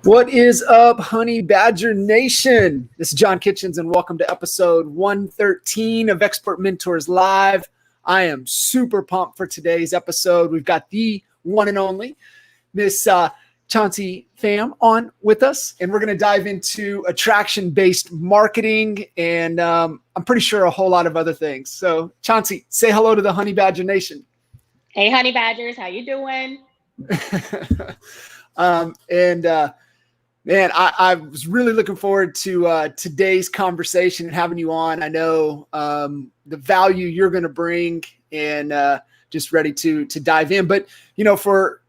What is up, Honey Badger Nation? This is John Kitchens, and welcome to episode 113 of Expert Mentors Live. I am super pumped for today's episode. We've got the one and only Miss Chauncey Pham on with us, and we're going to dive into attraction-based marketing and I'm pretty sure a whole lot of other things. So, Chauncey, say hello to the Honey Badger Nation. Hey, Honey Badgers, how you doing? Man, I was really looking forward to today's conversation and having you on. I know the value you're going to bring, and just ready to dive in. But for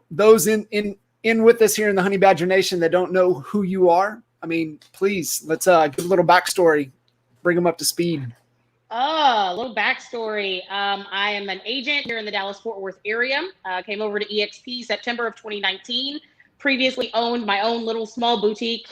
those in with us here in the Honey Badger Nation that don't know who you are, I mean, please let's give a little backstory, bring them up to speed. Oh, a little backstory. I am an agent here in the Dallas-Fort Worth area. Came over to EXP September of 2019. Previously owned my own little small boutique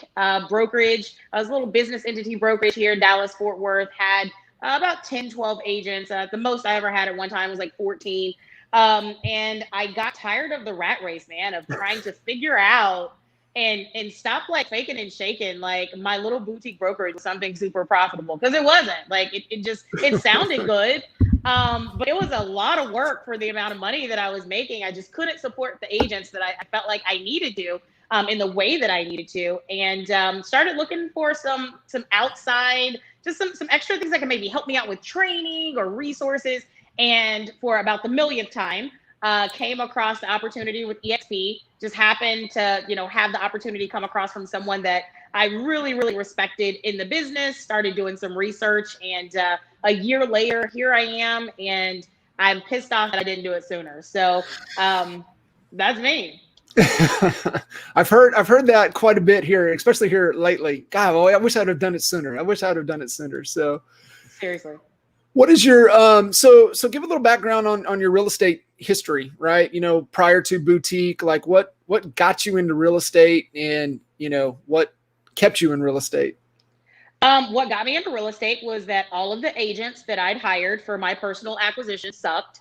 brokerage. I was a little business entity brokerage here in Dallas-Fort Worth. Had about 10, 12 agents. The most I ever had at one time was like 14. And I got tired of the rat race, man, of trying to figure out and stop like faking and shaking like my little boutique brokerage was something super profitable, because it wasn't. Like it sounded good. But it was a lot of work for the amount of money that I was making. I just couldn't support the agents that I felt like I needed to in the way that I needed to, and started looking for some outside, just some extra things that can maybe help me out with training or resources. And for about the millionth time, came across the opportunity with EXP. Just happened to have the opportunity come across from someone that I really, really respected in the business. Started doing some research, and a year later, here I am, and I'm pissed off that I didn't do it sooner. So that's me. I've heard that quite a bit here, especially here lately. God, well, I wish I'd have done it sooner. So Seriously. What is your so give a little background on your real estate history, right? Prior to boutique, like what got you into real estate, and what kept you in real estate? What got me into real estate was that all of the agents that I'd hired for my personal acquisition sucked.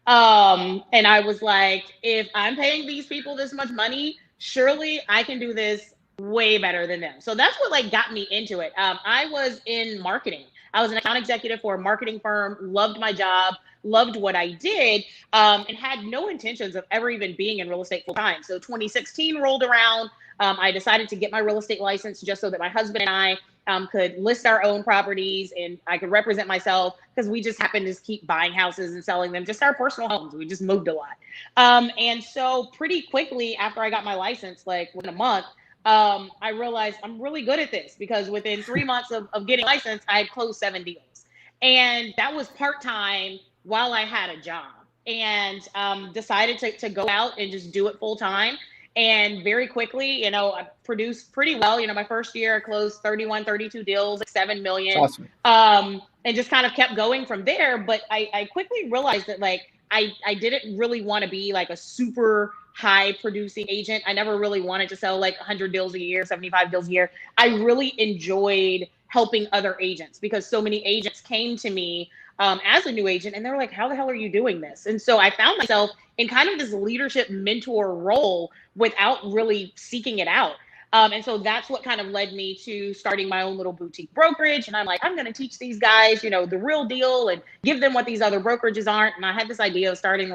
And I was like, if I'm paying these people this much money, surely I can do this way better than them. So that's what got me into it. I was in marketing. I was an account executive for a marketing firm, loved my job, loved what I did, and had no intentions of ever even being in real estate full time. So 2016 rolled around. I decided to get my real estate license just so that my husband and I could list our own properties and I could represent myself, because we just happened to keep buying houses and selling them, just our personal homes. We just moved a lot. And so pretty quickly after I got my license, like within a month, I realized I'm really good at this, because within 3 months of getting licensed, I had closed 7 deals. And that was part-time while I had a job, and decided to go out and just do it full-time. And very quickly, I produced pretty well. My first year I closed 31, 32 deals, like 7 million. Awesome. And just kind of kept going from there. But I quickly realized that I didn't really want to be like a super high producing agent. I never really wanted to sell like 100 deals a year, 75 deals a year. I really enjoyed helping other agents, because so many agents came to me as a new agent, and they were like, how the hell are you doing this? And so I found myself in kind of this leadership mentor role without really seeking it out. And so that's what kind of led me to starting my own little boutique brokerage. And I'm like, I'm going to teach these guys, the real deal, and give them what these other brokerages aren't. And I had this idea of starting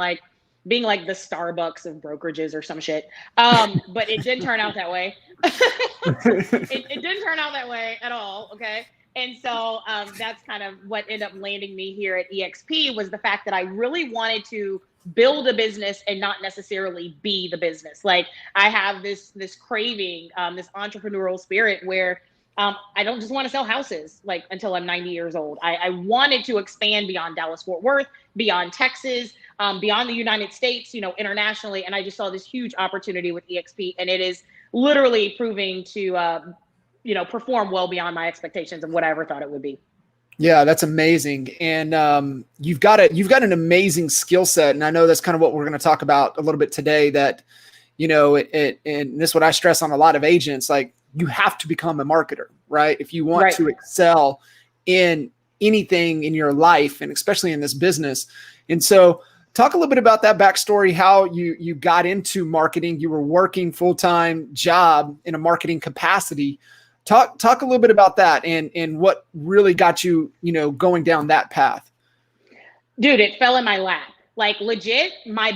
being like the Starbucks of brokerages or some shit. But it didn't turn out that way. It didn't turn out that way at all. Okay. And so that's kind of what ended up landing me here at EXP, was the fact that I really wanted to build a business and not necessarily be the business. Like, I have this craving, this entrepreneurial spirit where I don't just want to sell houses until I'm 90 years old. I wanted to expand beyond Dallas-Fort Worth, beyond Texas, beyond the United States, internationally. And I just saw this huge opportunity with EXP, and it is literally proving to perform well beyond my expectations of what I ever thought it would be. Yeah, that's amazing. And you've got an amazing skill set. And I know that's kind of what we're going to talk about a little bit today, that, and this is what I stress on a lot of agents, like, you have to become a marketer, right? If you want to excel in anything in your life, and especially in this business. And so Talk a little bit about that backstory, how you got into marketing. You were working full-time job in a marketing capacity. Talk a little bit about that and what really got you, going down that path. Dude, it fell in my lap. Like legit, my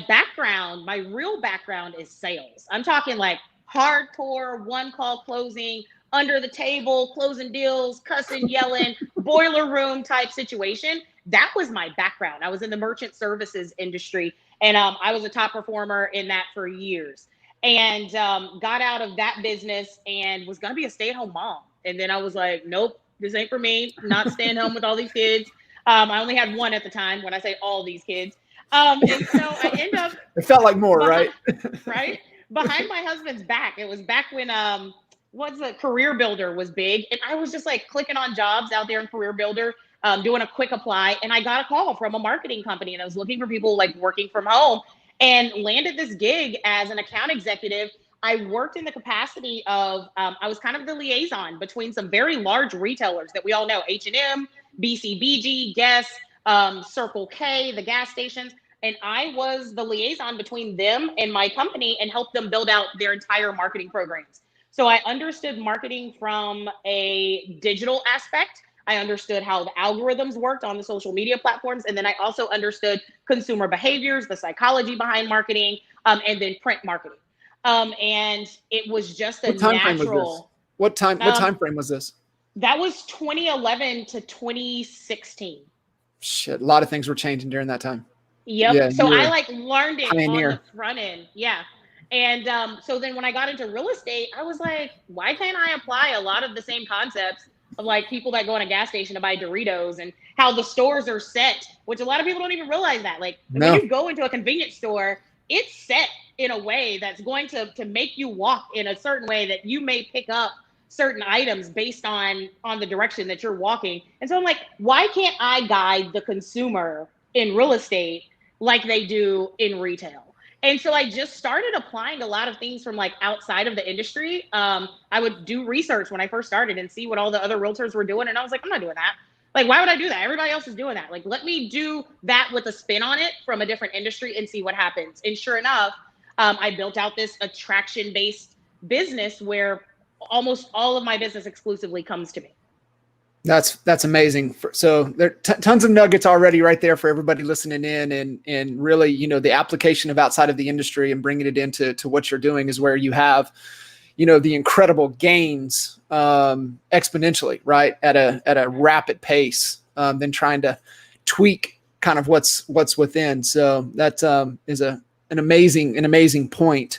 real background is sales. I'm talking like hardcore one call closing, under the table, closing deals, cussing, yelling, boiler room type situation. That was my background. I was in the merchant services industry, and I was a top performer in that for years. And got out of that business and was gonna be a stay-at-home mom. And then I was like, nope, this ain't for me. Not staying home with all these kids. I only had one at the time. When I say all these kids, and so I end up. It felt like more, behind, right? right behind my husband's back. It was back when what's a Career Builder was big, and I was just like clicking on jobs out there in Career Builder, doing a quick apply, and I got a call from a marketing company, and I was looking for people like working from home, and landed this gig as an account executive. I worked in the capacity of I was kind of the liaison between some very large retailers that we all know: H&M, BCBG, Guess, Circle K, the gas stations. And I was the liaison between them and my company and helped them build out their entire marketing programs. So I understood marketing from a digital aspect. I understood how the algorithms worked on the social media platforms. And then I also understood consumer behaviors, the psychology behind marketing, and then print marketing. And it was just a What time frame was this? What time frame was this? That was 2011 to 2016. Shit, a lot of things were changing during that time. Yep. Yeah, so I like learned it pioneer. on the front end. Yeah. And so then when I got into real estate, I was like, why can't I apply a lot of the same concepts of like people that go in a gas station to buy Doritos and how the stores are set, which a lot of people don't even realize that. Like when you go into a convenience store, it's set in a way that's going to make you walk in a certain way that you may pick up certain items based on the direction that you're walking. And so I'm like, why can't I guide the consumer in real estate like they do in retail? And so I just started applying a lot of things from like outside of the industry. I would do research when I first started and see what all the other realtors were doing. And I was like, I'm not doing that. Like, why would I do that? Everybody else is doing that. Like, let me do that with a spin on it from a different industry and see what happens. And sure enough, I built out this attraction-based business where almost all of my business exclusively comes to me. That's amazing. So there are tons of nuggets already right there for everybody listening in, and really, the application of outside of the industry and bringing it into what you're doing is where you have, the incredible gains exponentially, right, at a rapid pace, than trying to tweak kind of what's within. So that is an amazing point.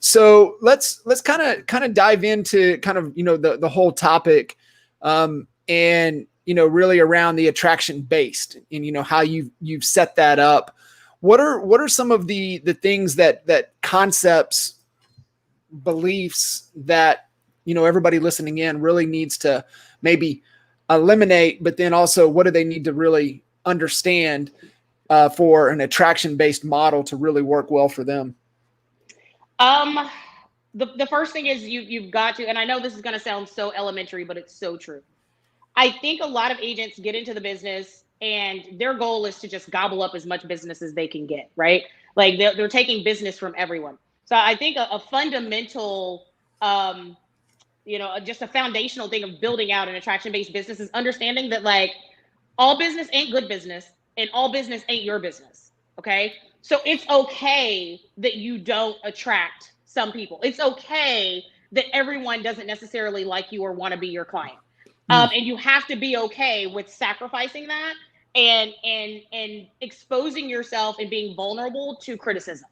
So let's kind of dive into kind of the whole topic. And really around the attraction based and how you've set that up. What are some of the things that concepts, beliefs that everybody listening in really needs to maybe eliminate, but then also what do they need to really understand for an attraction based model to really work well for them? The first thing is you've got to, and I know this is going to sound so elementary, but it's so true. I think a lot of agents get into the business and their goal is to just gobble up as much business as they can get, right? Like they're taking business from everyone. So I think a fundamental, just a foundational thing of building out an attraction-based business is understanding that like all business ain't good business and all business ain't your business, okay? So it's okay that you don't attract some people. It's okay that everyone doesn't necessarily like you or want to be your client. And you have to be okay with sacrificing that and exposing yourself and being vulnerable to criticism.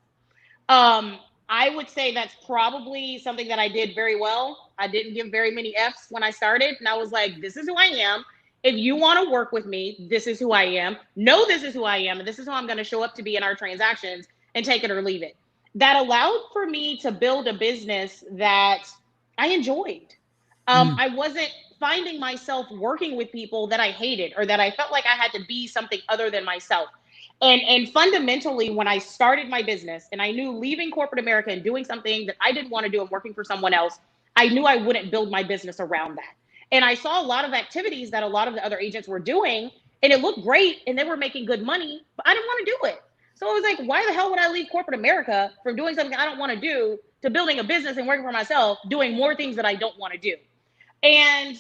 I would say that's probably something that I did very well. I didn't give very many F's when I started. And I was like, this is who I am. If you want to work with me, this is who I am. No, this is who I am. And this is how I'm going to show up to be in our transactions and take it or leave it. That allowed for me to build a business that I enjoyed. I wasn't finding myself working with people that I hated or that I felt like I had to be something other than myself. And fundamentally, when I started my business and I knew leaving corporate America and doing something that I didn't want to do and working for someone else, I knew I wouldn't build my business around that. And I saw a lot of activities that a lot of the other agents were doing. and it looked great and they were making good money, but I didn't want to do it. So I was like, why the hell would I leave corporate America from doing something I don't want to do to building a business and working for myself, doing more things that I don't want to do? And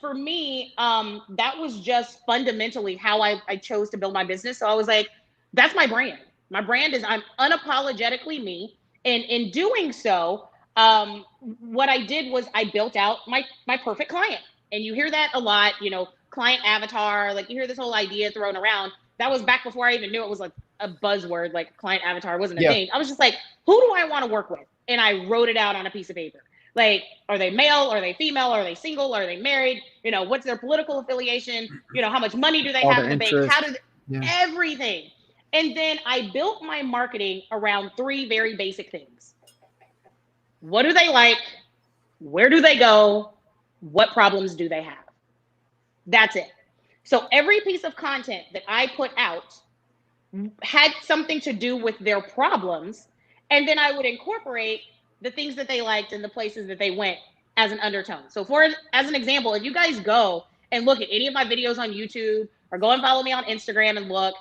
for me, that was just fundamentally how I chose to build my business. So I was like, that's my brand. My brand is I'm unapologetically me. And in doing so, what I did was I built out my perfect client. And you hear that a lot, you know, client avatar, like you hear this whole idea thrown around. That was back before I even knew it was like a buzzword, like client avatar wasn't a thing. I was just like, who do I want to work with? And I wrote it out on a piece of paper. Like, are they male? Are they female? Are they single? Are they married? You know, what's their political affiliation? You know, how much money do they have in the bank? How do everything. And then I built my marketing around three very basic things. What do they like? Where do they go? What problems do they have? That's it. So every piece of content that I put out had something to do with their problems. And then I would incorporate the things that they liked and the places that they went as an undertone. So as an example, if you guys go and look at any of my videos on YouTube or go and follow me on Instagram and look,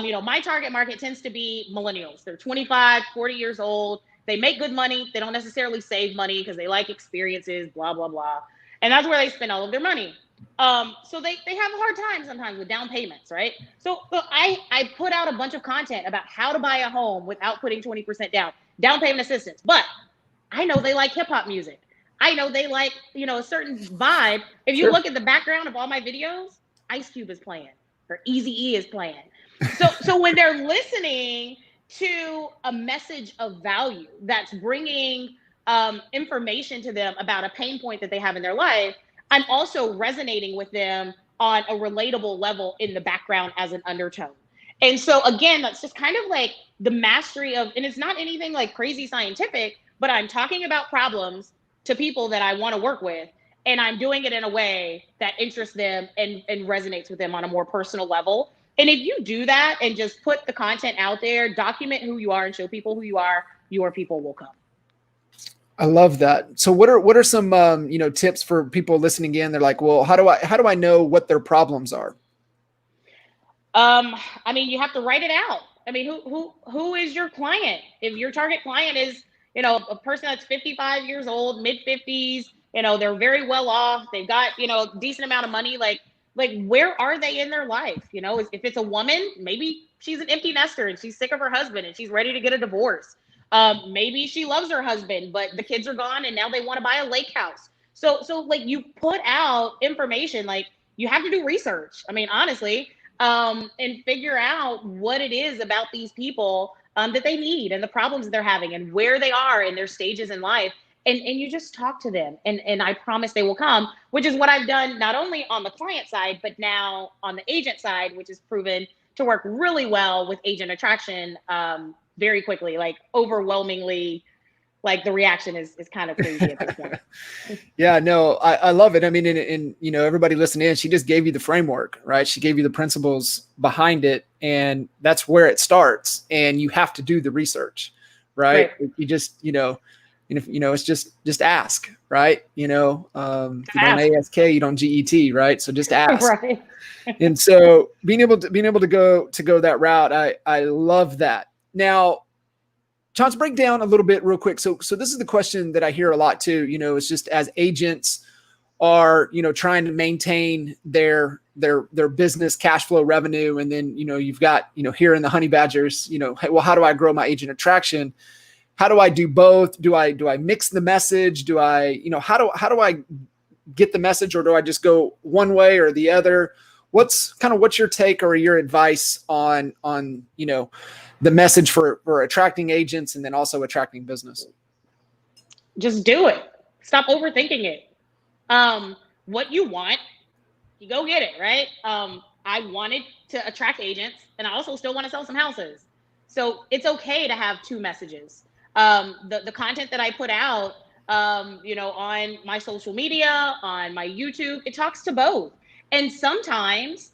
you know, my target market tends to be millennials. They're 25, 40 years old. They make good money. They don't necessarily save money because they like experiences, blah, blah, blah. And that's where they spend all of their money. So they have a hard time sometimes with down payments, right? So I put out a bunch of content about how to buy a home without putting 20% down payment assistance. But I know they like hip hop music. I know they like, you know, a certain vibe. If you look at the background of all my videos, Ice Cube is playing or Eazy-E is playing. So when they're listening to a message of value that's bringing information to them about a pain point that they have in their life, I'm also resonating with them on a relatable level in the background as an undertone. And so again, that's just kind of like the mastery of, and it's not anything like crazy scientific, but I'm talking about problems to people that I want to work with. And I'm doing it in a way that interests them and resonates with them on a more personal level. And if you do that and just put the content out there, document who you are and show people who you are, your people will come. I love that. So what are some you know, tips for people listening in? They're like, well, how do I know what their problems are? I mean, you have to write it out. I mean, who is your client? If your target client is, you know, a person that's 55 years old, mid 50s, you know, they're very well off, they've got, you know, a decent amount of money, like where are they in their life? You know, if it's a woman, maybe she's an empty nester and she's sick of her husband and she's ready to get a divorce. Maybe she loves her husband, but the kids are gone and now they want to buy a lake house. So like you put out information, like you have to do research. I mean, honestly, and figure out what it is about these people that they need and the problems that they're having and where they are in their stages in life. And you just talk to them and I promise they will come, which is what I've done not only on the client side, but now on the agent side, which has proven to work really well with agent attraction very quickly, like overwhelmingly. Like the reaction is kind of crazy at this point. Yeah, no, I love it. I mean, and you know, everybody listening in, she just gave you the framework, right? She gave you the principles behind it, and that's where it starts. And you have to do the research, right? You just, you know, and if you know, it's just ask, right? You know, if you don't ASK, you don't GET, right? So just ask. Right. And so being able to go that route, I love that. Now, Chauncey, break down a little bit real quick. So this is the question that I hear a lot too. You know, it's just as agents are, you know, trying to maintain their business cash flow revenue, and then, you know, you've got, you know, here in the Honey Badgers, you know, hey, well, how do I grow my agent attraction? How do I do both? Do I mix the message? Do I, you know, how do I get the message, or do I just go one way or the other? What's your take or your advice on, you know, the message for attracting agents and then also attracting business? Just do it. Stop overthinking it. What you want, you go get it, right? I wanted to attract agents and I also still want to sell some houses. So it's okay to have two messages. The content that I put out, you know, on my social media, on my YouTube, it talks to both. And sometimes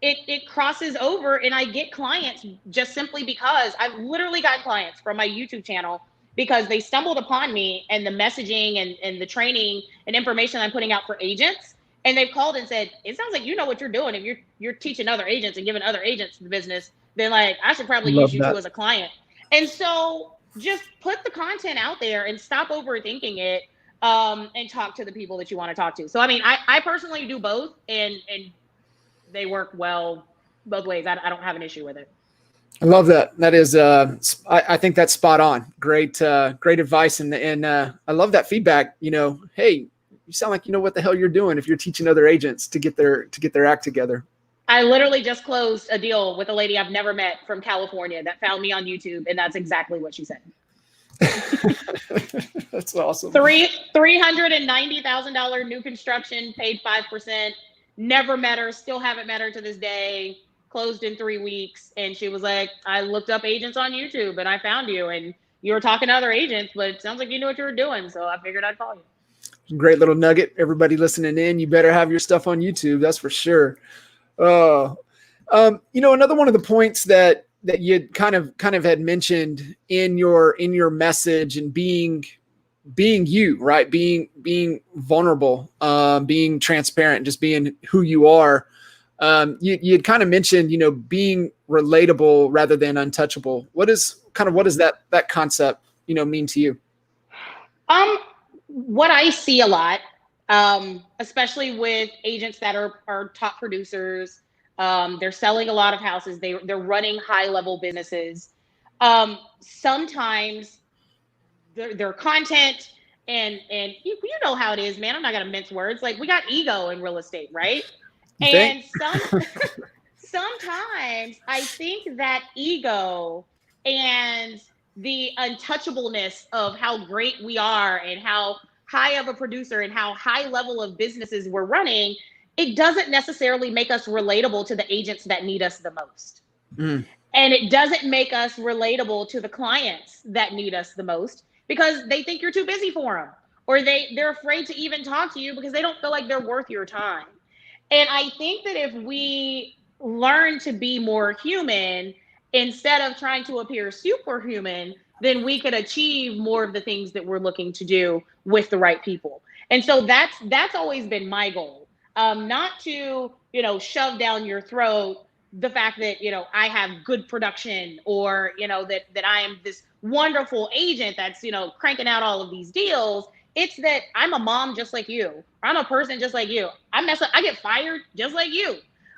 it crosses over and I get clients just simply because I've literally got clients from my YouTube channel because they stumbled upon me and the messaging and the training and information I'm putting out for agents. and they've called and said, it sounds like you know what you're doing. If you're teaching other agents and giving other agents the business, then like I should probably use Love you too that. as a client. And so just put the content out there and stop overthinking it, and talk to the people that you want to talk to. So I mean, I personally do both, and they work well both ways. I don't have an issue with it. I love that. That is, I think that's spot on. Great, great advice. And I love that feedback. You know, hey, you sound like you know what the hell you're doing if you're teaching other agents to get their act together. I literally just closed a deal with a lady I've never met from California that found me on YouTube, and that's exactly what she said. That's awesome. $390,000 new construction, paid 5%. Never met her, still haven't met her to this day. Closed in 3 weeks, and she was like, I looked up agents on YouTube and I found you, and you were talking to other agents, but it sounds like you knew what you were doing, so I figured I'd call you. Great little nugget. Everybody listening in, you better have your stuff on YouTube. That's for sure. You know, another one of the points that you kind of had mentioned in your message, and being you, right? Being vulnerable, being transparent, just being who you are. You had kind of mentioned, you know, being relatable rather than untouchable. What does that concept, you know, mean to you? What I see a lot, especially with agents that are top producers, they're selling a lot of houses. They're running high level businesses. Sometimes their content and you know how it is, man. I'm not gonna mince words. Like, we got ego in real estate, right? And sometimes I think that ego and the untouchableness of how great we are and how high of a producer and how high level of businesses we're running, it doesn't necessarily make us relatable to the agents that need us the most. And it doesn't make us relatable to the clients that need us the most, because they think you're too busy for them, or they're afraid to even talk to you because they don't feel like they're worth your time. And I think that if we learn to be more human instead of trying to appear superhuman, then we could achieve more of the things that we're looking to do with the right people. And so that's always been my goal. Not to, you know, shove down your throat the fact that, you know, I have good production, or, you know, that I am this wonderful agent that's, you know, cranking out all of these deals. It's that I'm a mom just like you. Or I'm a person just like you. I mess up. I get fired just like you.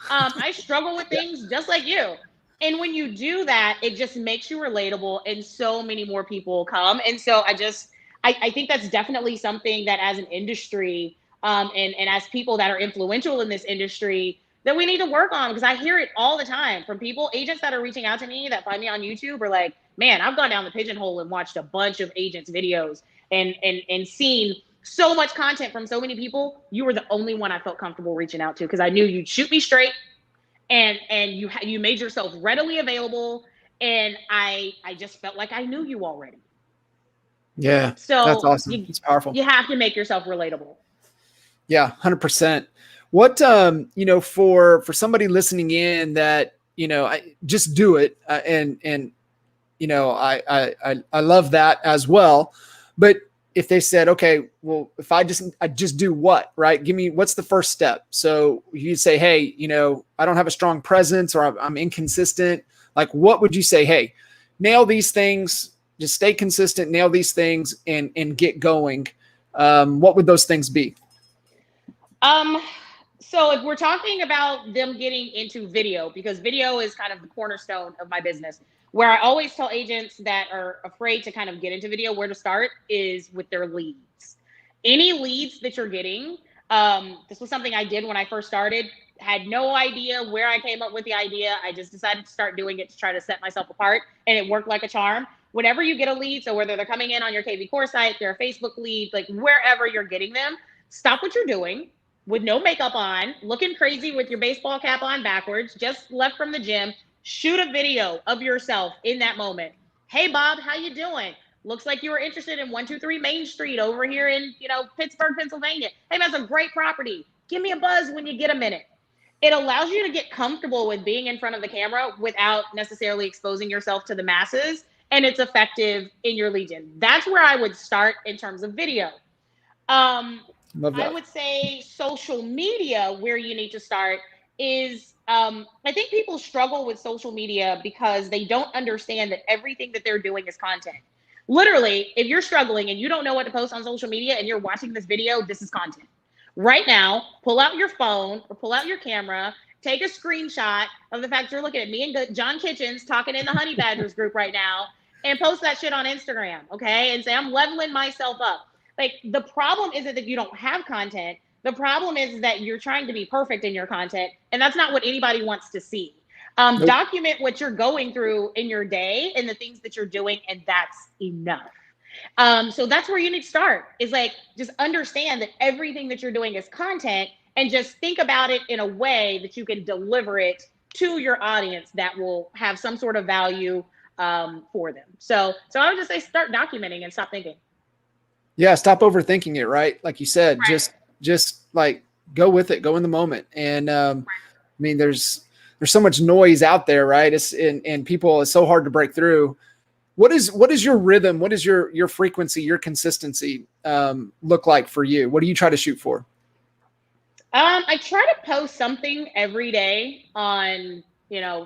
I struggle with things just like you. And when you do that, it just makes you relatable, and so many more people come. And so I think that's definitely something that as an industry, and as people that are influential in this industry, that we need to work on, because I hear it all the time from people, agents that are reaching out to me that find me on YouTube are like, man, I've gone down the pigeonhole and watched a bunch of agents' videos and seen so much content from so many people. You were the only one I felt comfortable reaching out to, because I knew you'd shoot me straight, and you made yourself readily available, and I just felt like I knew you already. Yeah, So that's awesome. It's powerful. You have to make yourself relatable. Yeah, 100%. What, you know, for somebody listening in that, you know, I just do it. And, you know, I love that as well. But if they said, okay, well, if I just do what, right? Give me, what's the first step? So you say, hey, you know, I don't have a strong presence, or I'm inconsistent. Like, what would you say? Hey, nail these things, just stay consistent, nail these things, and get going. What would those things be? So if we're talking about them getting into video, because video is kind of the cornerstone of my business, where I always tell agents that are afraid to kind of get into video, where to start is with their leads. Any leads that you're getting, this was something I did when I first started, had no idea where I came up with the idea. I just decided to start doing it to try to set myself apart, and it worked like a charm. Whenever you get a lead, so whether they're coming in on your KV Core site, they're a Facebook lead, like wherever you're getting them, stop what you're doing with no makeup on, looking crazy with your baseball cap on backwards, just left from the gym. Shoot a video of yourself in that moment. Hey, Bob, how you doing? Looks like you were interested in 123 Main Street over here in, you know, Pittsburgh, Pennsylvania. Hey, that's a great property. Give me a buzz when you get a minute. It allows you to get comfortable with being in front of the camera without necessarily exposing yourself to the masses, and it's effective in your lead gen. That's where I would start in terms of video. Love I that. would say social media, where you need to start is, I think people struggle with social media because they don't understand that everything that they're doing is content. Literally, if you're struggling and you don't know what to post on social media and you're watching this video, this is content. Right now, pull out your phone or pull out your camera, take a screenshot of the fact you're looking at me and John Kitchens talking in the Honey Badgers group right now, and post that shit on Instagram, okay? And say, I'm leveling myself up. Like, the problem isn't that you don't have content. The problem is that you're trying to be perfect in your content, and that's not what anybody wants to see. Nope. Document what you're going through in your day and the things that you're doing, and that's enough. So that's where you need to start, is like, just understand that everything that you're doing is content, and just think about it in a way that you can deliver it to your audience that will have some sort of value for them. So I would just say start documenting and stop thinking. Yeah. Stop overthinking it. Right. Like you said, Right. just like go with it, go in the moment. And, I mean, there's so much noise out there, right? And people, it's so hard to break through. What is your rhythm? What is your frequency, your consistency look like for you? What do you try to shoot for? I try to post something every day on,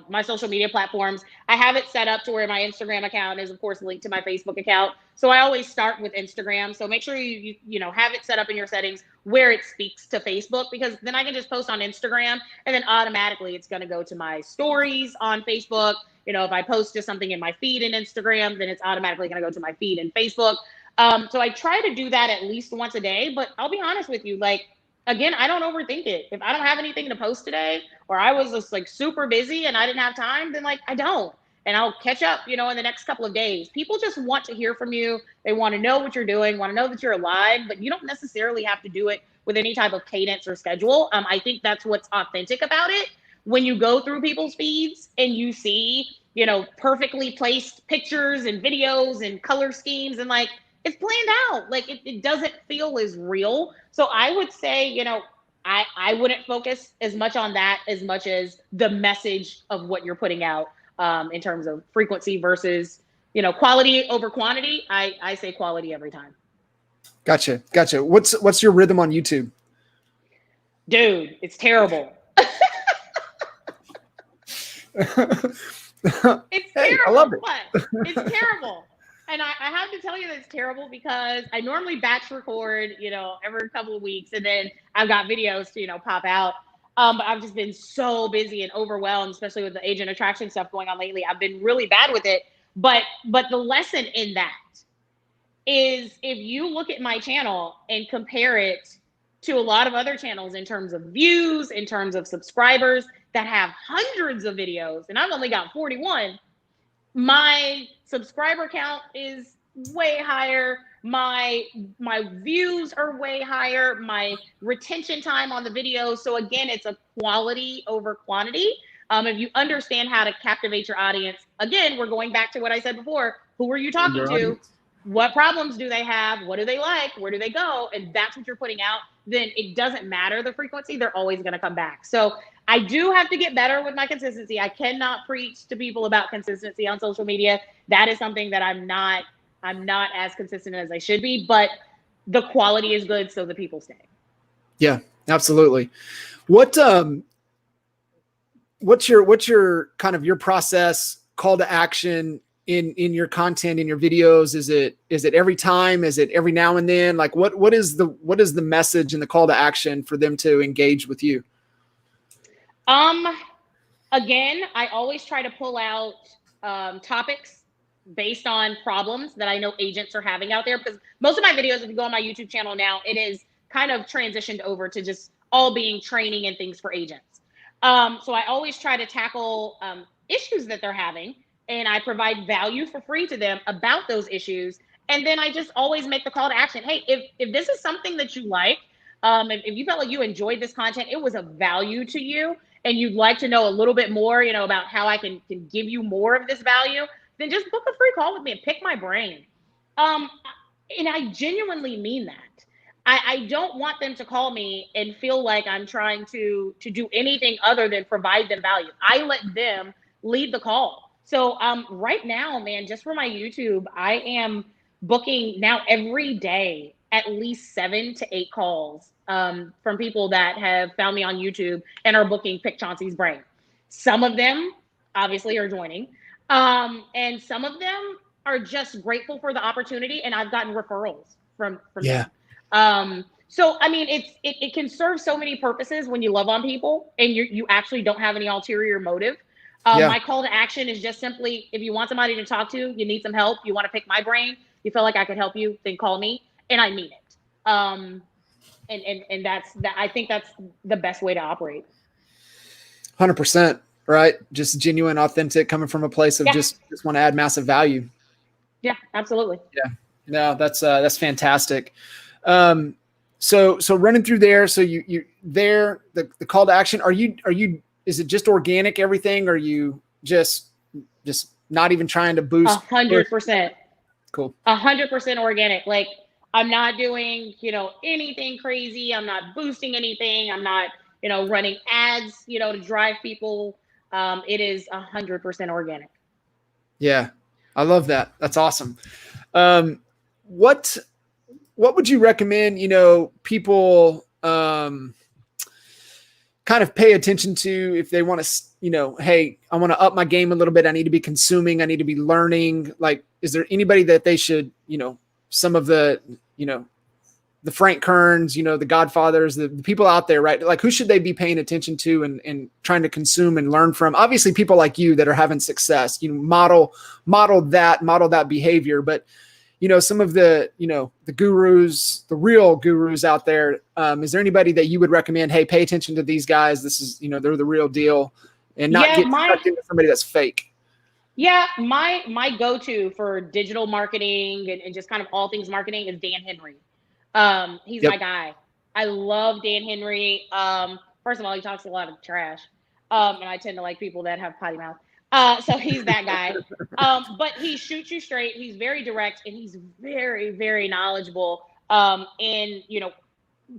my social media platforms. I have it set up to where my Instagram account is, of course, linked to my Facebook account. So I always start with Instagram. So make sure you have it set up in your settings where it speaks to Facebook, because then I can just post on Instagram and then automatically it's going to go to my stories on Facebook. If I post just something in my feed in Instagram, then it's automatically going to go to my feed in Facebook. So I try to do that at least once a day, but I'll be honest with you, like, again, I don't overthink it. If I don't have anything to post today, or I was just like super busy and I didn't have time, then like I don't. And I'll catch up, in the next couple of days. People just want to hear from you. They want to know what you're doing, want to know that you're alive, but you don't necessarily have to do it with any type of cadence or schedule. I think that's what's authentic about it. When you go through people's feeds and you see, perfectly placed pictures and videos and color schemes, and like, it's planned out. Like, it doesn't feel as real. So I would say, I wouldn't focus as much on that as much as the message of what you're putting out, in terms of frequency versus, quality over quantity. I say quality every time. Gotcha. What's your rhythm on YouTube? Dude, it's terrible. It's Hey, I terrible. love it. What? It's terrible. And I have to tell you that it's terrible because I normally batch record, every couple of weeks, and then I've got videos to, pop out. But I've just been so busy and overwhelmed, especially with the agent attraction stuff going on lately. I've been really bad with it. But the lesson in that is, if you look at my channel and compare it to a lot of other channels in terms of views, in terms of subscribers that have hundreds of videos, and I've only got 41, my subscriber count is way higher. My views are way higher. My retention time on the videos. So again, it's a quality over quantity. If you understand how to captivate your audience, again, we're going back to what I said before. Who are you talking to? What problems do they have? What do they like? Where do they go? And that's what you're putting out. Then it doesn't matter the frequency. They're always going to come back. So I do have to get better with my consistency. I cannot preach to people about consistency on social media. That is something that I'm not as consistent as I should be, but the quality is good, so the people stay. Yeah, absolutely. What's your kind of your process, call to action in your content, in your videos? Is it every time? Is it every now and then? Like, what is the message and the call to action for them to engage with you? Again, I always try to pull out topics based on problems that I know agents are having out there, because most of my videos, if you go on my YouTube channel now, it is kind of transitioned over to just all being training and things for agents. So I always try to tackle issues that they're having, and I provide value for free to them about those issues. And then I just always make the call to action. Hey, if this is something that you like, if you felt like you enjoyed this content, it was of value to you, and you'd like to know a little bit more, about how I can give you more of this value, then just book a free call with me and pick my brain. And I genuinely mean that. I don't want them to call me and feel like I'm trying to do anything other than provide them value. I let them lead the call. So right now, man, just for my YouTube, I am booking now every day at least 7 to 8 calls from people that have found me on YouTube and are booking Pick Chauncey's Brain. Some of them obviously are joining, and some of them are just grateful for the opportunity, and I've gotten referrals from them. So I mean, it can serve so many purposes when you love on people and you actually don't have any ulterior motive. My call to action is just simply, if you want somebody to talk to, you need some help, you want to pick my brain, you feel like I could help you, then call me, and I mean it. And that's that. I think that's the best way to operate. 100%, right? Just genuine, authentic, coming from a place of just want to add massive value. Yeah, absolutely. Yeah, no, that's fantastic. So running through there, so you there, the call to action, are you, is it just organic everything? Or are you just not even trying to boost? 100%. Cool. 100% organic. Like, I'm not doing, anything crazy. I'm not boosting anything. I'm not, running ads, to drive people. It is 100% organic. Yeah. I love that. That's awesome. What would you recommend, people, kind of pay attention to if they want to, hey, I want to up my game a little bit. I need to be consuming. I need to be learning. Like, is there anybody that they should, some of the, the Frank Kerns, the Godfathers, the people out there, right? Like, who should they be paying attention to and trying to consume and learn from? Obviously people like you that are having success, model that behavior, but some of the, the gurus, the real gurus out there. Is there anybody that you would recommend, hey, pay attention to these guys? This is, they're the real deal, and not get stuck into somebody that's fake. Yeah. My go-to for digital marketing and just kind of all things marketing is Dan Henry. He's my guy. I love Dan Henry. First of all, he talks a lot of trash. And I tend to like people that have potty mouth. So he's that guy. But he shoots you straight. He's very direct, and he's very, very knowledgeable. In,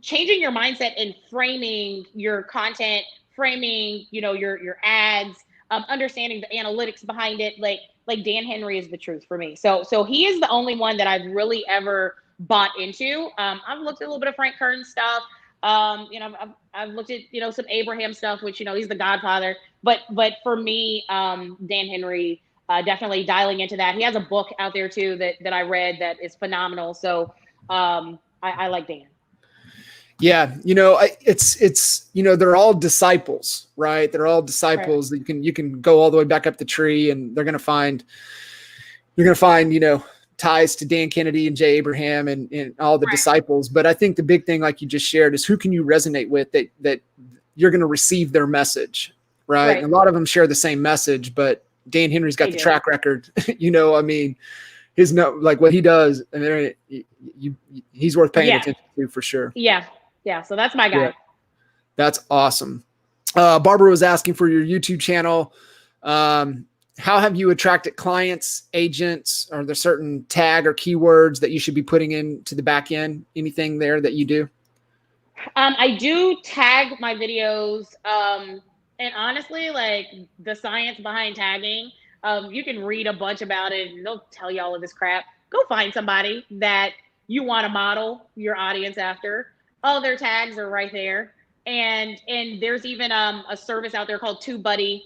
changing your mindset and framing your content, framing, your ads, understanding the analytics behind it. Like Dan Henry is the truth for me. So he is the only one that I've really ever bought into. I've looked at a little bit of Frank Kern stuff. I've looked at, some Abraham stuff, which, he's the godfather, but for me, Dan Henry, definitely dialing into that. He has a book out there too, that I read that is phenomenal. So, I like Dan. Yeah. It's, they're all disciples, right? They're all disciples. Right. You can go all the way back up the tree, and you're going to find, ties to Dan Kennedy and Jay Abraham and all the disciples. But I think the big thing, like you just shared, is who can you resonate with that you're going to receive their message, right? And a lot of them share the same message, but Dan Henry's got the track record, his like what he does, and he's worth paying attention to for sure. Yeah. So that's my guy. Yeah. That's awesome. Barbara was asking for your YouTube channel. How have you attracted clients, agents? Are there certain tag or keywords that you should be putting into the back end? Anything there that you do? I do tag my videos. And honestly, like the science behind tagging, you can read a bunch about it and they'll tell you all of this crap. Go find somebody that you want to model your audience after. All their tags are right there. And there's even a service out there called TubeBuddy.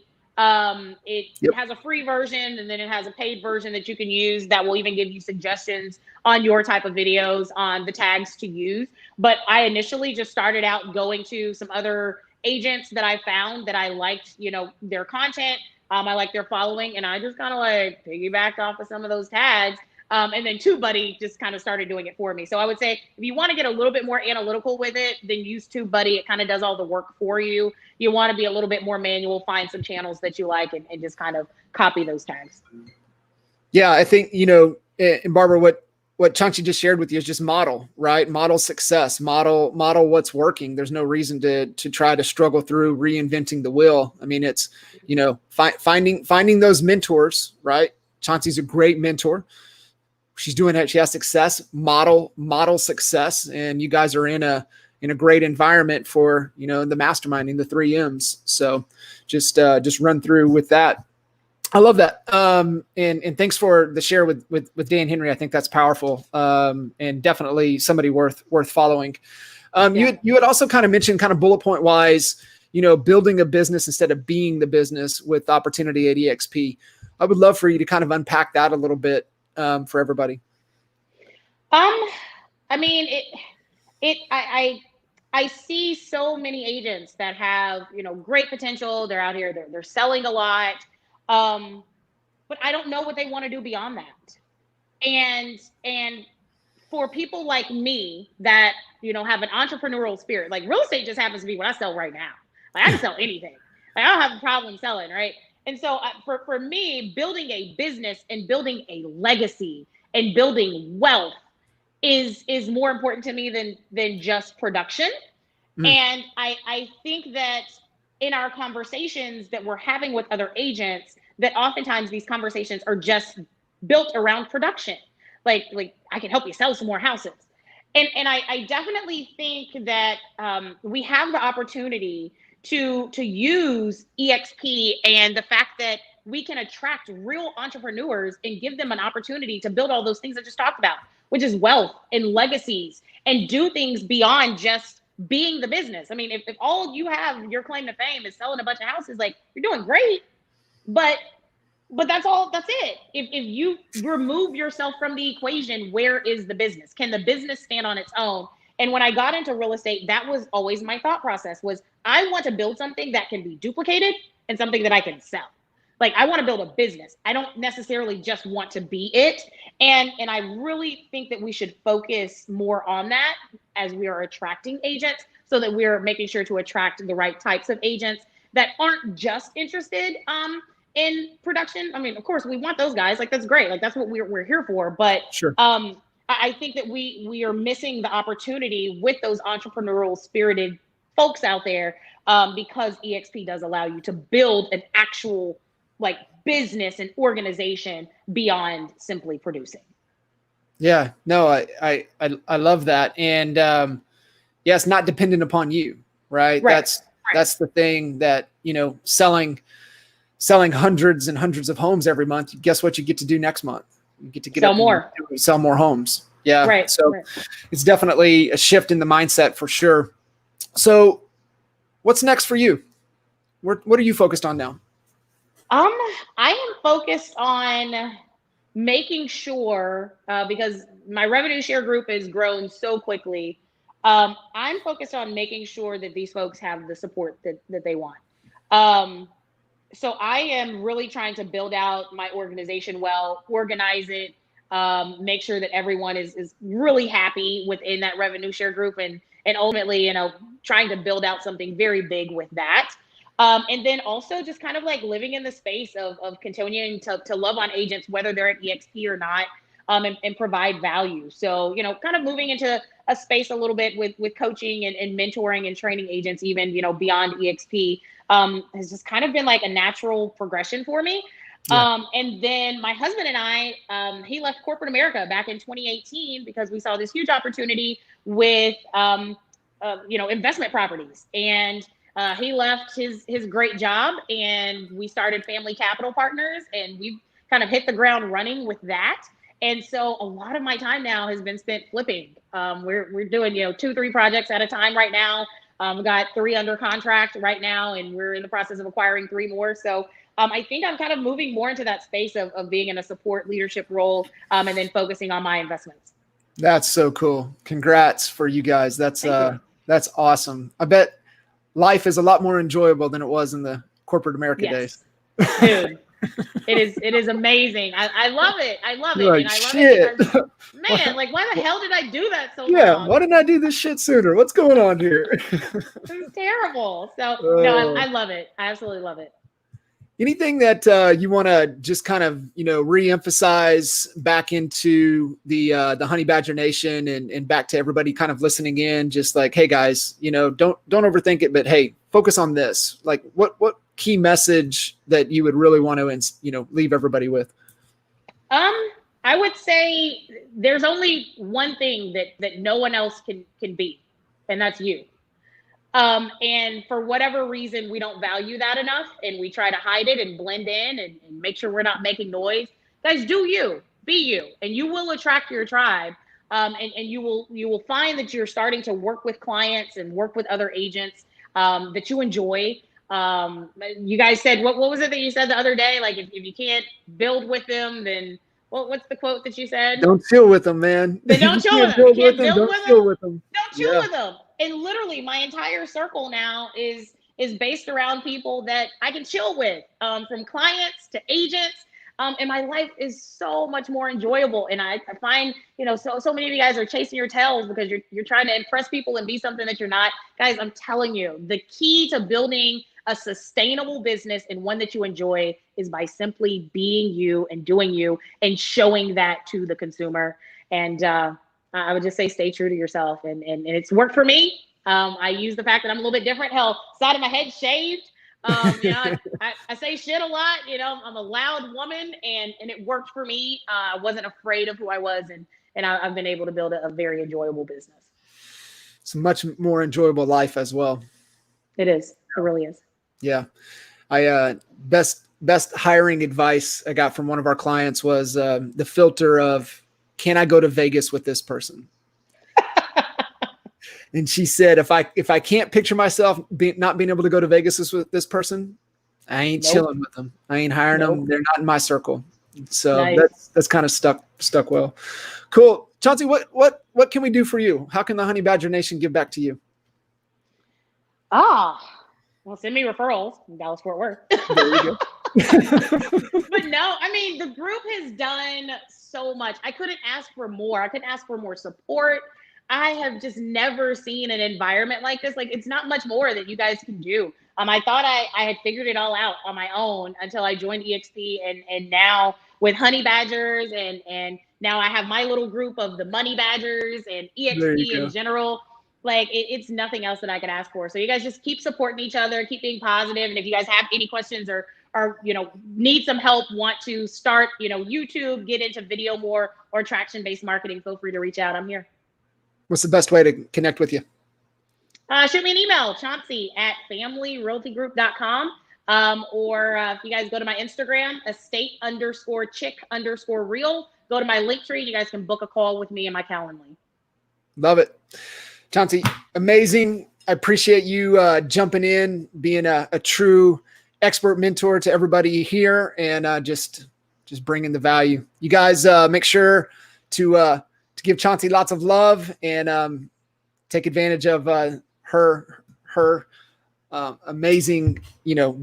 It has a free version, and then it has a paid version that you can use that will even give you suggestions on your type of videos, on the tags to use. But I initially just started out going to some other agents that I found that I liked, their content. I like their following, and I just kind of like piggybacked off of some of those tags. And then TubeBuddy just kind of started doing it for me. So I would say if you want to get a little bit more analytical with it, then use TubeBuddy. It kind of does all the work for you. You want to be a little bit more manual, find some channels that you like and just kind of copy those tags. Yeah, I think, and Barbara, what Chauncey just shared with you is just model, right? Model success, model what's working. There's no reason to try to struggle through reinventing the wheel. I mean, it's, finding those mentors, right? Chauncey's a great mentor. She's doing it. She has success, model success. And you guys are in a great environment for, the masterminding, the 3 M's. So just run through with that. I love that. And thanks for the share with Dan Henry. I think that's powerful. And definitely somebody worth following. You had also kind of mentioned kind of bullet point wise, building a business instead of being the business with opportunity at EXP. I would love for you to kind of unpack that a little bit for everybody. I mean, I see so many agents that have, great potential. They're out here, they're selling a lot. But I don't know what they want to do beyond that. And for people like me that, have an entrepreneurial spirit, like real estate just happens to be what I sell right now. Like I can sell anything. Like, I don't have a problem selling, right? And so for me, building a business and building a legacy and building wealth is more important to me than just production. And I think that in our conversations that we're having with other agents, that oftentimes these conversations are just built around production. Like I can help you sell some more houses. And I definitely think that we have the opportunity to use EXP and the fact that we can attract real entrepreneurs and give them an opportunity to build all those things I just talked about, which is wealth and legacies, and do things beyond just being the business. I mean, if all you have, your claim to fame is selling a bunch of houses, like you're doing great, but that's it. If you remove yourself from the equation, where is the business? Can the business stand on its own? And when I got into real estate, that was always my thought process was I want to build something that can be duplicated and something that I can sell. Like I want to build a business. I don't necessarily just want to be it. And I really think that we should focus more on that as we are attracting agents, so that we're making sure to attract the right types of agents that aren't just interested in production. I mean, of course, we want those guys. Like that's great. Like that's what we're here for. But sure. I think that we are missing the opportunity with those entrepreneurial spirited folks out there because EXP does allow you to build an actual like business and organization beyond simply producing. Yeah, no, I love that. And yeah, it's not dependent upon you, right? That's the thing that, selling hundreds and hundreds of homes every month. Guess what you get to do next month? You get to get sell more homes. Yeah. Right. So it's definitely a shift in the mindset for sure. So what's next for you? What are you focused on now? I am focused on making sure, because my revenue share group has grown so quickly. I'm focused on making sure that these folks have the support that they want. So I am really trying to build out my organization well, organize it, make sure that everyone is really happy within that revenue share group, and ultimately, trying to build out something very big with that. And then also just kind of like living in the space of continuing to love on agents, whether they're at EXP or not, and provide value. So, kind of moving into a space a little bit with coaching and mentoring and training agents, even, beyond EXP, has just kind of been like a natural progression for me. Yeah. And then my husband and I, he left corporate America back in 2018 because we saw this huge opportunity with, investment properties. And he left his great job, and we started Family Capital Partners, and we've kind of hit the ground running with that. And so a lot of my time now has been spent flipping. We're doing, 2-3 projects at a time right now. We've got 3 under contract right now, and we're in the process of acquiring 3 more. So I think I'm kind of moving more into that space of being in a support leadership role, and then focusing on my investments. That's so cool. Congrats for you guys. That's awesome. I bet life is a lot more enjoyable than it was in the corporate America days. Dude, it is amazing. I love it. I love it. Like, and I love shit. it because, man, like why the hell did I do that so long? Yeah, why didn't I do this shit sooner? What's going on here? It's terrible. So no, I love it. I absolutely love it. Anything that you want to just kind of, re-emphasize back into the Honey Badger Nation and back to everybody kind of listening in, just like, hey guys, don't overthink it, but hey, focus on this. Like what key message that you would really want to, leave everybody with? I would say there's only one thing that no one else can be, and that's you. And for whatever reason, we don't value that enough, and we try to hide it and blend in and make sure we're not making noise. Guys, do you, be you, and you will attract your tribe. And you will find that you're starting to work with clients and work with other agents that you enjoy. You guys said, what was it that you said the other day? Like, if you can't build with them, then what's the quote that you said? Don't chill with them, man. Then don't chill with them. You can't build with them. Chill with them. Don't chill with them. And literally, my entire circle now is based around people that I can chill with, from clients to agents. And my life is so much more enjoyable. And I find, so many of you guys are chasing your tails because you're trying to impress people and be something that you're not. Guys, I'm telling you, the key to building a sustainable business and one that you enjoy is by simply being you and doing you and showing that to the consumer. And I would just say, stay true to yourself. And it's worked for me. I use the fact that I'm a little bit different. Hell, side of my head shaved. I say shit a lot. I'm a loud woman, and it worked for me. I wasn't afraid of who I was, and I've been able to build a very enjoyable business. It's a much more enjoyable life as well. It is. It really is. Yeah. I best hiring advice I got from one of our clients was the filter of, can I go to Vegas with this person? And she said, if I can't picture myself not being able to go to Vegas with this person, I ain't chilling with them. I ain't hiring them. They're not in my circle. So nice. That's kind of stuck well. Cool. Chauncey, what can we do for you? How can the Honey Badger Nation give back to you? Well, send me referrals in Dallas, Fort Worth. There you go. But no, I mean, the group has done so much. I couldn't ask for more. I couldn't ask for more support. I have just never seen an environment like this. Like, it's not much more that you guys can do. I thought I had figured it all out on my own until I joined EXP, and now with Honey Badgers, and now I have my little group of the Money Badgers and EXP in general. Like, it's nothing else that I could ask for. So you guys just keep supporting each other, keep being positive. And if you guys have any questions or need some help, want to start, YouTube, get into video more, or traction-based marketing, feel free to reach out. I'm here. What's the best way to connect with you? Shoot me an email, Chauncey@familyrealtygroup.com. Or if you guys go to my Instagram, estate_chick_real, go to my link tree. You guys can book a call with me in my Calendly. Love it. Chauncey, amazing. I appreciate you jumping in, being a true expert mentor to everybody here, and just bringing the value. You guys make sure to give Chauncey lots of love and take advantage of her amazing,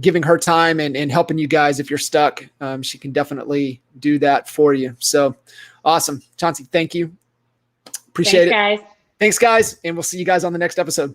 giving her time and helping you guys. If you're stuck, she can definitely do that for you. So awesome. Chauncey, thank you. Appreciate it. Thanks, guys. Thanks, guys. And we'll see you guys on the next episode.